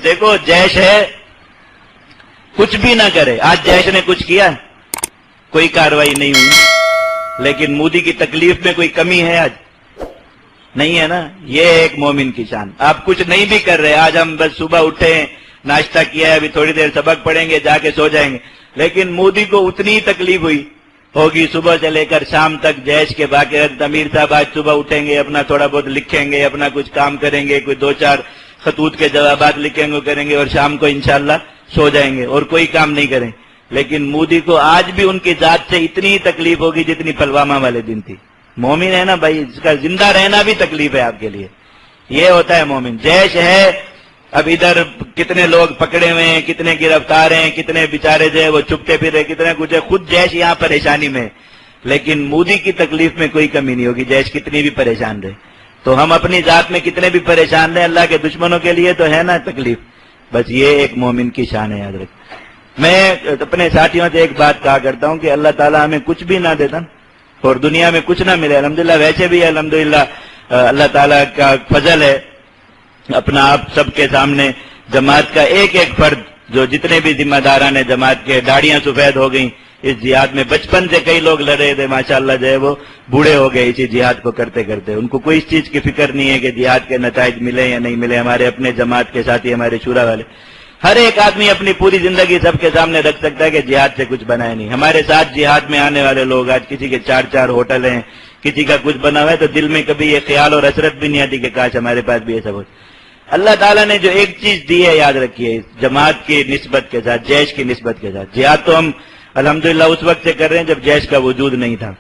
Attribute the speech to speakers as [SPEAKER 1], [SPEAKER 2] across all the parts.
[SPEAKER 1] دیکھو جیش ہے کچھ بھی نہ کرے، آج جیش نے کچھ کیا کوئی کاروائی نہیں ہوئی، لیکن مودی کی تکلیف میں کوئی کمی ہے آج؟ نہیں ہے نا۔ یہ ایک مومن کی شان۔ آپ کچھ نہیں بھی کر رہے، آج ہم بس صبح اٹھے ناشتہ کیا ہے، ابھی تھوڑی دیر سبق پڑھیں گے، جا کے سو جائیں گے، لیکن مودی کو اتنی ہی تکلیف ہوئی ہوگی صبح سے لے کر شام تک جیش کے باقی امیر صاحب آج صبح اٹھیں گے، اپنا تھوڑا بہت لکھیں گے، اپنا کچھ کام کریں گے، کوئی 2-4 خطوط کے جوابات لکھیں گے کریں گے، اور شام کو انشاءاللہ سو جائیں گے اور کوئی کام نہیں کریں۔ لیکن مودی کو آج بھی ان کی ذات سے اتنی ہی تکلیف ہوگی جتنی پلوامہ والے دن تھی۔ مومن ہے نا بھائی، اس کا زندہ رہنا بھی تکلیف ہے آپ کے لیے، یہ ہوتا ہے مومن۔ جیش ہے، اب ادھر کتنے لوگ پکڑے ہوئے ہیں، کتنے گرفتار ہیں، کتنے بیچارے جو ہے وہ چھپتے پھر رہے، کتنے کچھ ہے، خود جیش یہاں پریشانی میں، لیکن مودی کی تکلیف میں کوئی کمی نہیں ہوگی، جیش کتنی بھی پریشان رہے۔ تو ہم اپنی ذات میں کتنے بھی پریشان رہے، اللہ کے دشمنوں کے لیے تو ہے نا تکلیف، بس یہ ایک مومن کی شان ہے، یاد رکھ۔ میں اپنے ساتھیوں سے ایک بات کہا کرتا ہوں کہ اللہ تعالیٰ ہمیں کچھ بھی نہ دیتا اور دنیا میں کچھ نہ ملے، الحمدللہ ویسے بھی الحمدللہ اللہ تعالیٰ کا فضل ہے، اپنا آپ سب کے سامنے جماعت کا ایک ایک فرد، جو جتنے بھی ذمہ داران ہیں جماعت کے، داڑیاں سفید ہو گئیں اس جہاد میں، بچپن سے کئی لوگ لڑے تھے ماشاءاللہ جو ہے وہ بوڑھے ہو گئے اسی جہاد کو کرتے کرتے، ان کو کوئی اس چیز کی فکر نہیں ہے کہ جہاد کے نتائج ملے یا نہیں ملے۔ ہمارے اپنے جماعت کے ساتھی، ہمارے شورا والے، ہر ایک آدمی اپنی پوری زندگی سب کے سامنے رکھ سکتا ہے کہ جہاد سے کچھ بنا ہے نہیں۔ ہمارے ساتھ جہاد میں آنے والے لوگ آج کسی کے 4 ہوٹل ہیں، کسی کا کچھ بنا ہوا ہے، تو دل میں کبھی یہ خیال اور حسرت بھی نہیں آتی کہ کاش ہمارے پاس بھی یہ سب ہو۔ اللہ تعالیٰ نے جو ایک چیز دی ہے یاد رکھیے، جماعت کی نسبت کے ساتھ، جیش کی نسبت کے ساتھ، جہاد تو ہم الحمدللہ اس وقت سے کر رہے ہیں جب جیش کا وجود نہیں تھا،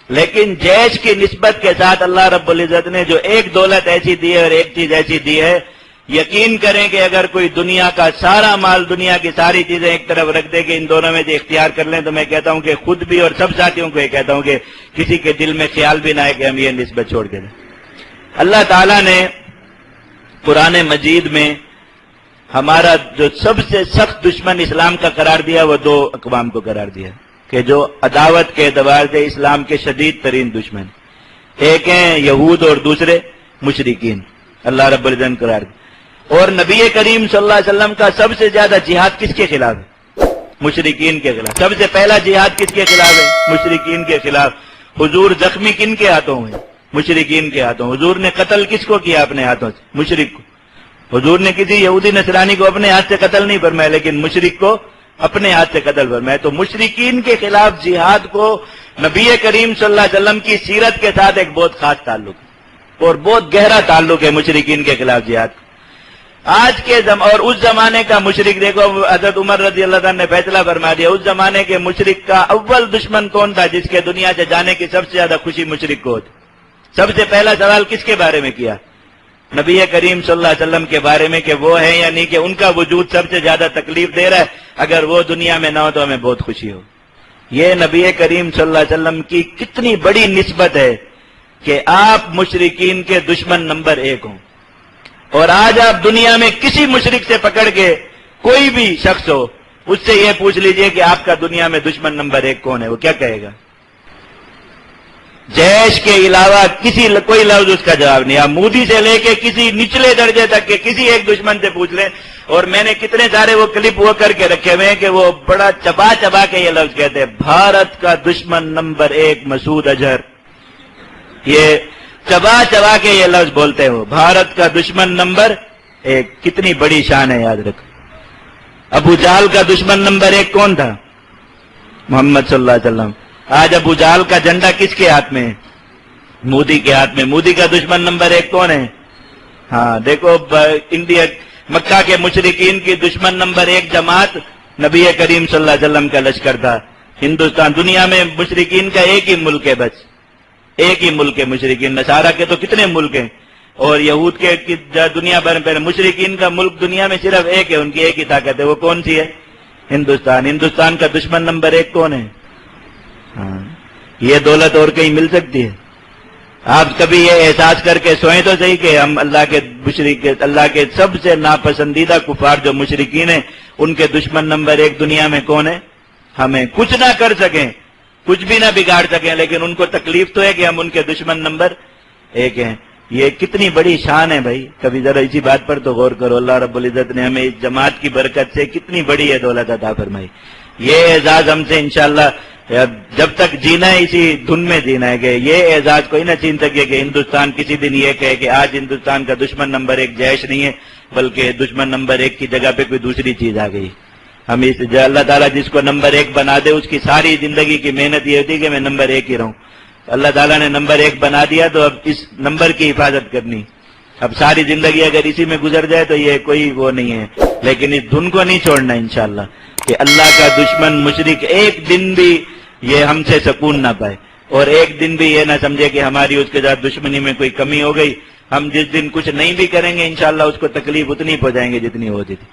[SPEAKER 1] لیکن جیش کی نسبت کے ساتھ اللہ رب العزت نے جو ایک دولت ایسی دی ہے اور ایک چیز ایسی دی ہے، یقین کریں کہ اگر کوئی دنیا کا سارا مال، دنیا کی ساری چیزیں ایک طرف رکھ دے کہ ان دونوں میں سے اختیار کر لیں، تو میں کہتا ہوں کہ خود بھی اور سب ساتھیوں کو یہ کہتا ہوں کہ کسی کے دل میں خیال بھی نہ آئے کہ ہم یہ نسبت چھوڑ کے دیں۔ اللہ تعالیٰ نے قرآن مجید میں ہمارا جو سب سے سخت دشمن اسلام کا قرار دیا وہ 2 اقوام کو قرار دیا کہ جو عداوت کے اعتبار سے اسلام کے شدید ترین دشمن، ایک ہیں یہود اور دوسرے مشرکین، اللہ رب العزت نے قرار دیا۔ اور نبی کریم صلی اللہ علیہ وسلم کا سب سے زیادہ جہاد کس کے خلاف ہے؟ مشرکین کے خلاف۔ سب سے پہلا جہاد کس کے خلاف ہے؟ مشرکین کے خلاف۔ حضور زخمی کن کے ہاتھوں ہوئے؟ مشرکین کے ہاتھوں۔ حضور نے قتل کس کو کیا اپنے ہاتھوں سے؟ مشرک کو۔ حضور نے کسی یہودی نصرانی کو اپنے ہاتھ سے قتل نہیں فرمایا، لیکن مشرک کو اپنے ہاتھ سے قتل فرمایا۔ تو مشرکین کے خلاف جہاد کو نبی کریم صلی اللہ علیہ وسلم کی سیرت کے ساتھ ایک بہت خاص تعلق ہے اور بہت گہرا تعلق ہے مشرکین کے خلاف جہاد۔ آج کے اور اس زمانے کا مشرک، دیکھو حضرت عمر رضی اللہ عنہ نے فیصلہ فرما دیا، اس زمانے کے مشرک کا اول دشمن کون تھا جس کے دنیا سے جانے کی سب سے زیادہ خوشی مشرک کو ہوتی؟ سب سے پہلا سوال کس کے بارے میں کیا؟ نبی کریم صلی اللہ علیہ وسلم کے بارے میں کہ وہ ہے یا نہیں، کہ ان کا وجود سب سے زیادہ تکلیف دے رہا ہے، اگر وہ دنیا میں نہ ہو تو ہمیں بہت خوشی ہو۔ یہ نبی کریم صلی اللہ علیہ وسلم کی کتنی بڑی نسبت ہے کہ آپ مشرکین کے دشمن نمبر 1 ہوں، اور آج آپ دنیا میں کسی مشرک سے پکڑ کے کوئی بھی شخص ہو، اس سے یہ پوچھ لیجئے کہ آپ کا دنیا میں دشمن نمبر 1 کون ہے، وہ کیا کہے گا؟ جیش کے علاوہ کوئی لفظ اس کا جواب نہیں۔ آپ مودی سے لے کے کسی نچلے درجے تک کے کسی ایک دشمن سے پوچھ لیں، اور میں نے کتنے سارے وہ کلپ وہ کر کے رکھے ہوئے ہیں کہ وہ بڑا چبا چبا کے یہ لفظ کہتے ہیں، بھارت کا دشمن نمبر 1 مسعود اظہر، یہ چبا چبا کے یہ لفظ بولتے ہیں، وہ بھارت کا دشمن نمبر 1۔ کتنی بڑی شان ہے، یاد رکھو۔ ابو جہل کا دشمن نمبر 1 کون تھا؟ محمد صلی اللہ علیہ وسلم۔ آج ابو جہل کا جھنڈا کس کے ہاتھ میں ہے؟ مودی کے ہاتھ میں۔ مودی کا دشمن نمبر 1 کون ہے؟ ہاں دیکھو، انڈیا مکہ کے مشرکین کی دشمن نمبر 1 جماعت نبی کریم صلی اللہ علیہ وسلم کا لشکر تھا۔ ہندوستان، دنیا میں مشرکین کا ایک ہی ملک ہے، بس ایک ہی ملک ہے مشرکین۔ نصارہ کے تو کتنے ملک ہیں، اور یہود کے دنیا بھر میں، مشرکین کا ملک دنیا میں صرف ایک ہے، ان کی ایک ہی طاقت ہے، وہ کون سی ہے؟ ہندوستان۔ ہندوستان کا دشمن نمبر 1 کون ہے؟ ہاں، یہ دولت اور کہیں مل سکتی ہے؟ آپ کبھی یہ احساس کر کے سوئیں تو صحیح کہ ہم اللہ کے سب سے ناپسندیدہ کفار جو مشرکین ہیں، ان کے دشمن نمبر 1 دنیا میں کون ہے؟ ہمیں کچھ نہ کر سکیں، کچھ بھی نہ بگاڑ سکیں، لیکن ان کو تکلیف تو ہے کہ ہم ان کے دشمن نمبر 1 ہیں۔ یہ کتنی بڑی شان ہے بھائی. کبھی ذرا اسی بات پر تو غور کرو. اللہ رب العزت نے ہمیں اس جماعت کی برکت سے کتنی بڑی ہے دولت عطا فرمائی. یہ اعزاز ہم سے انشاءاللہ جب تک جینا ہے اسی دھن میں جینا ہے کہ یہ اعزاز کوئی نہ چھین سکے کہ ہندوستان کسی دن یہ کہے کہ آج ہندوستان کا دشمن نمبر 1 جیش نہیں ہے بلکہ دشمن نمبر 1 کی جگہ پہ کوئی دوسری چیز آ گئی. ہم اس اللہ تعالیٰ جس کو نمبر 1 بنا دے اس کی ساری زندگی کی محنت یہ ہوتی کہ میں نمبر 1 ہی رہوں. اللہ تعالیٰ نے نمبر 1 بنا دیا تو اب اس نمبر کی حفاظت کرنی. اب ساری زندگی اگر اسی میں گزر جائے تو یہ کوئی وہ نہیں ہے. لیکن اس دھن کو نہیں چھوڑنا انشاءاللہ کہ اللہ کا دشمن مشرک ایک دن بھی یہ ہم سے سکون نہ پائے اور ایک دن بھی یہ نہ سمجھے کہ ہماری اس کے ساتھ دشمنی میں کوئی کمی ہو گئی. ہم جس دن کچھ نہیں بھی کریں گے انشاءاللہ اس کو تکلیف اتنی پہنچائیں گے جتنی ہوتی تھی.